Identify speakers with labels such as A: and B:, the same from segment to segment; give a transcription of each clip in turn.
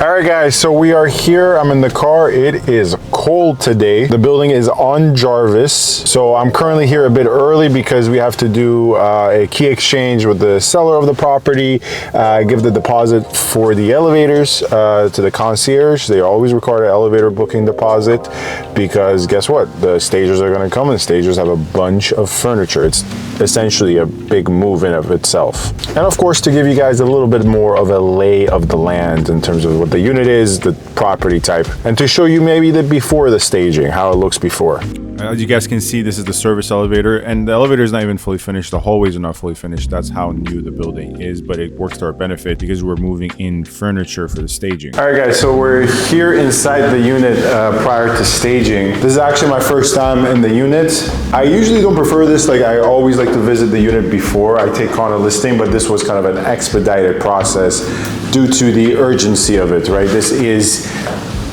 A: All right, guys, so we are here. I'm in the car. It is cold today. The building is on Jarvis. So I'm currently here a bit early because we have to do a key exchange with the seller of the property, give the deposit for the elevators to the concierge. They always require an elevator booking deposit because guess what? The stagers are gonna come and the stagers have a bunch of furniture. It's essentially a big move in of itself. And of course, to give you guys a little bit more of a lay of the land in terms of what the unit is, the property type, and to show you maybe the before the staging, how it looks before.
B: As you guys can see, this is the service elevator, and the elevator is not even fully finished. The hallways are not fully finished. That's how new the building is, but it works to our benefit because we're moving in furniture for the staging.
A: All right, guys, so we're here inside the unit prior to staging. This is actually my first time in the unit. I usually don't prefer this. Like, I always like to visit the unit before I take on a listing, but this was kind of an expedited process due to the urgency of it, right? This is,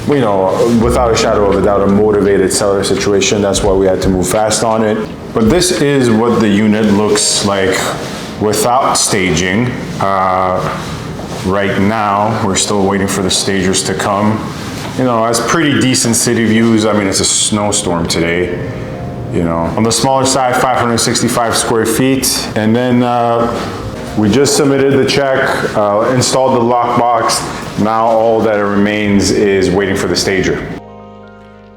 A: you know, without a shadow of a doubt, a motivated seller situation. That's why we had to move fast on it. But this is what the unit looks like without staging. Right now, we're still waiting for the stagers to come. You know, it's pretty decent city views. I mean, it's a snowstorm today. You know, on the smaller side, 565 square feet. And then we just submitted the check, installed the lockbox. Now all that remains is waiting for the stager.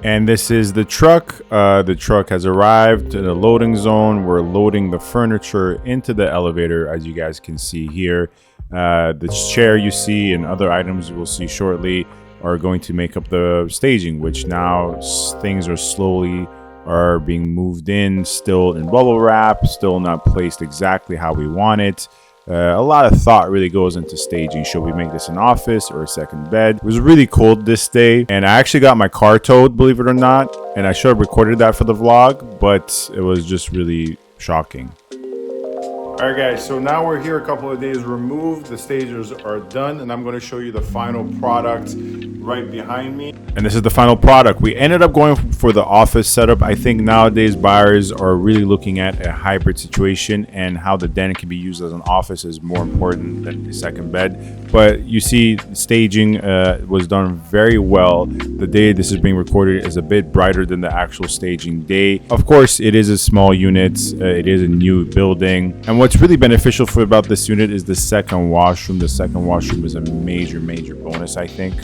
B: And this is the truck. The truck has arrived in the loading zone. We're loading the furniture into the elevator, as you guys can see here. The chair you see and other items you will see shortly are going to make up the staging, which now things are being moved in, still in bubble wrap, still not placed exactly how we want it. A lot of thought really goes into staging. Should we make this an office or a second bed? It was really cold this day, and I actually got my car towed, believe it or not, and I should have recorded that for the vlog, but it was just really shocking. All right, guys, so now we're here a couple of days removed. The stagers are done, and I'm going to show you the final product right behind me. And this is the final product. We ended up going for the office setup. I think nowadays buyers are really looking at a hybrid situation, and how the den can be used as an office is more important than the second bed. But you see, staging was done very well. The day this is being recorded is a bit brighter than the actual staging day. Of course, it is a small unit. It is a new building. And what's really beneficial about this unit is the second washroom. The second washroom is a major bonus, I think.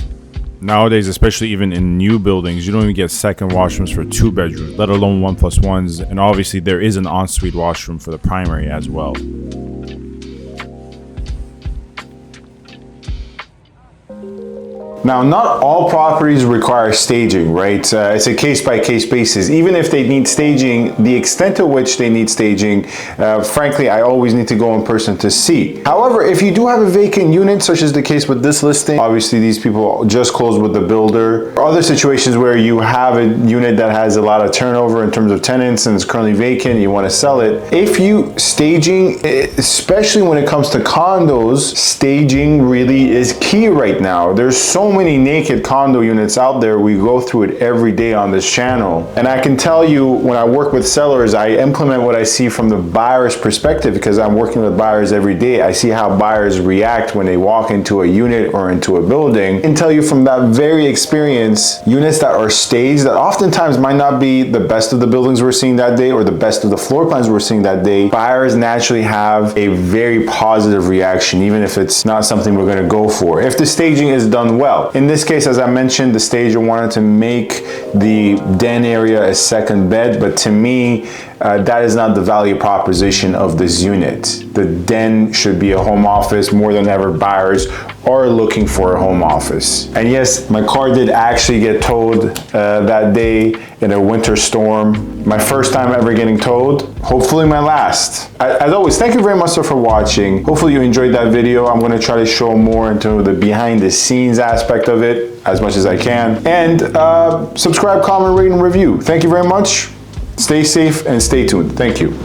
B: Nowadays, especially even in new buildings, you don't even get second washrooms for 2 bedrooms, let alone 1+1s. And obviously there is an ensuite washroom for the primary as well.
A: Now, not all properties require staging, right? It's a case-by-case basis. Even if they need staging, the extent to which they need staging, frankly, I always need to go in person to see. However, if you do have a vacant unit, such as the case with this listing, obviously these people just closed with the builder, or other situations where you have a unit that has a lot of turnover in terms of tenants and is currently vacant, you want to sell it. If you staging, especially when it comes to condos, staging really is key right now. There's so many naked condo units out there. We go through it every day on this channel, and I can tell you, when I work with sellers, I implement what I see from the buyer's perspective because I'm working with buyers every day. I see how buyers react when they walk into a unit or into a building, and tell you from that very experience, units that are staged that oftentimes might not be the best of the buildings we're seeing that day or the best of the floor plans we're seeing that day, buyers naturally have a very positive reaction, even if it's not something we're going to go for, if the staging is done well. In this case, as I mentioned, the stager wanted to make the den area a second bed, but to me, that is not the value proposition of this unit. The den should be a home office. More than ever, buyers are looking for a home office. And yes, my car did actually get towed that day in a winter storm. My first time ever getting towed, hopefully my last. As always, thank you very much for watching. Hopefully you enjoyed that video. I'm gonna try to show more into the behind the scenes aspect of it as much as I can. And subscribe, comment, rate, and review. Thank you very much. Stay safe and stay tuned. Thank you.